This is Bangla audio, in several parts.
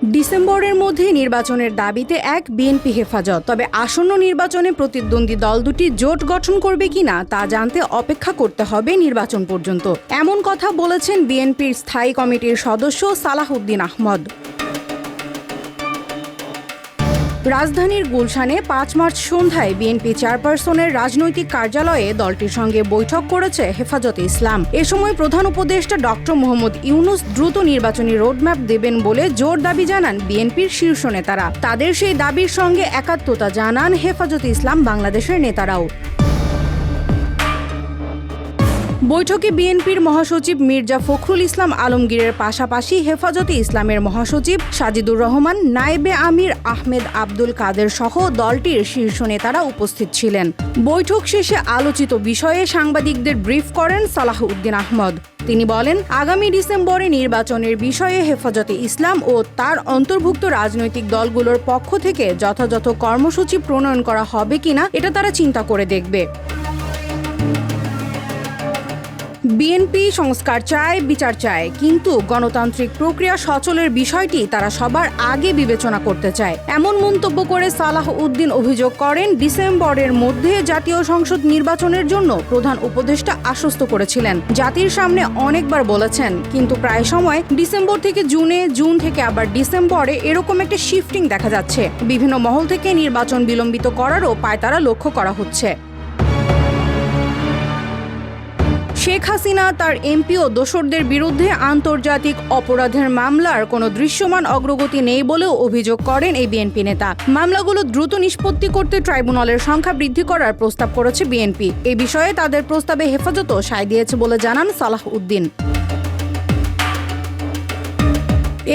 ডিসেম্বরের মধ্যে নির্বাচনের দাবিতে এক বিএনপি হেফাজত। তবে আসন্ন নির্বাচনে প্রতিদ্বন্দ্বী দল দুটি জোট গঠন করবে কিনা তা জানতে অপেক্ষা করতে হবে নির্বাচন পর্যন্ত। এমন কথা বলেছেন বিএনপির স্থায়ী কমিটির সদস্য সালাহউদ্দিন আহমদ। রাজধানীর গুলশানে ৫ মার্চ সন্ধ্যায় বিএনপি চেয়ারপারসনের রাজনৈতিক কার্যালয়ে দলটির সঙ্গে বৈঠক করেছে হেফাজতে ইসলাম। এ সময় প্রধান উপদেষ্টা ডক্টর মোহাম্মদ ইউনূস দ্রুত নির্বাচনী রোডম্যাপ দেবেন বলে জোর দাবি জানান বিএনপির শীর্ষ নেতারা। তাদের সেই দাবির সঙ্গে একাত্মতা জানান হেফাজতে ইসলাম বাংলাদেশের নেতারাও। বৈঠকে বিএনপির মহাসচিব মির্জা ফখরুল ইসলাম আলমগীরের পাশাপাশি হেফাজতে ইসলামের মহাসচিব সাজিদুর রহমান, নায়েবে আমির আহমেদ আব্দুল কাদের সহ দলটির শীর্ষ নেতারা উপস্থিত ছিলেন। বৈঠক শেষে আলোচিত বিষয়ে সাংবাদিকদের ব্রিফ করেন সালাহউদ্দিন আহমদ। তিনি বলেন, আগামী ডিসেম্বরে নির্বাচনের বিষয়ে হেফাজতে ইসলাম ও তার অন্তর্ভুক্ত রাজনৈতিক দলগুলোর পক্ষ থেকে যথাযথ কর্মসূচি প্রণয়ন করা হবে কিনা এটা তারা চিন্তা করে দেখবে। বিএনপি সংস্কার চায়, বিচার চায়, কিন্তু গণতান্ত্রিক প্রক্রিয়া সচলের বিষয়টি তারা সবার আগে বিবেচনা করতে চায়। এমন মন্তব্য করে সালাহউদ্দিন অভিযোগ করেন, ডিসেম্বরের মধ্যে জাতীয় সংসদ নির্বাচনের জন্য প্রধান উপদেষ্টা আশ্বস্ত করেছিলেন। জাতির সামনে অনেকবার বলেছেন, কিন্তু প্রায় সময় ডিসেম্বর থেকে জুনে, জুন থেকে আবার ডিসেম্বরে এরকম একটা শিফটিং দেখা যাচ্ছে। বিভিন্ন মহল থেকে নির্বাচন বিলম্বিত করারও পায়তারা লক্ষ্য করা হচ্ছে। শেখ হাসিনা, তার এমপি ও দোসরদের বিরুদ্ধে আন্তর্জাতিক অপরাধের মামলার কোনো দৃশ্যমান অগ্রগতি নেই বলেও অভিযোগ করেন এই বিএনপি নেতা। মামলাগুলো দ্রুত নিষ্পত্তি করতে ট্রাইব্যুনালের সংখ্যা বৃদ্ধি করার প্রস্তাব করেছে বিএনপি। এ বিষয়ে তাদের প্রস্তাবে হেফাজতও সায় দিয়েছে বলে জানান সালাহউদ্দিন।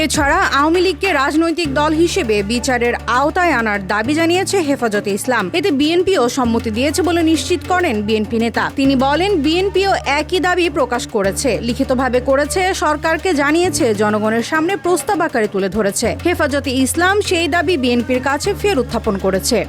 এছাড়া আওয়ামী লীগকে রাজনৈতিক দল হিসেবে বিচারের আওতায় আনার দাবি জানিয়েছে হেফাজতে ইসলাম। এতে বিএনপিও সম্মতি দিয়েছে বলে নিশ্চিত করেন বিএনপি নেতা। তিনি বলেন, বিএনপিও একই দাবি প্রকাশ করেছে, লিখিতভাবে করেছে, সরকারকে জানিয়েছে, জনগণের সামনে প্রস্তাব আকারে তুলে ধরেছে। হেফাজতে ইসলাম সেই দাবি বিএনপির কাছে ফের উত্থাপন করেছে।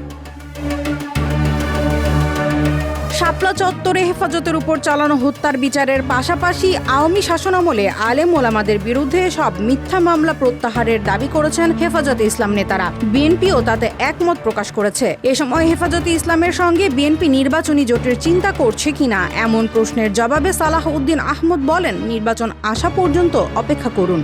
শাপলা চত্বরে হেফাজতের উপর চালানো হত্যার বিচারের পাশাপাশি আওয়ামী শাসনামলে আলেম ওলামাদের বিরুদ্ধে সব মিথ্যা মামলা প্রত্যাহারের দাবি করেছেন হেফাজতে ইসলাম নেতারা। বিএনপিও তাতে একমত প্রকাশ করেছে। এ সময় হেফাজতে ইসলামের সঙ্গে বিএনপি নির্বাচনী জোটের চিন্তা করছে কিনা এমন প্রশ্নের জবাবে সালাহউদ্দিন আহমদ বলেন, নির্বাচন আসা পর্যন্ত অপেক্ষা করুন।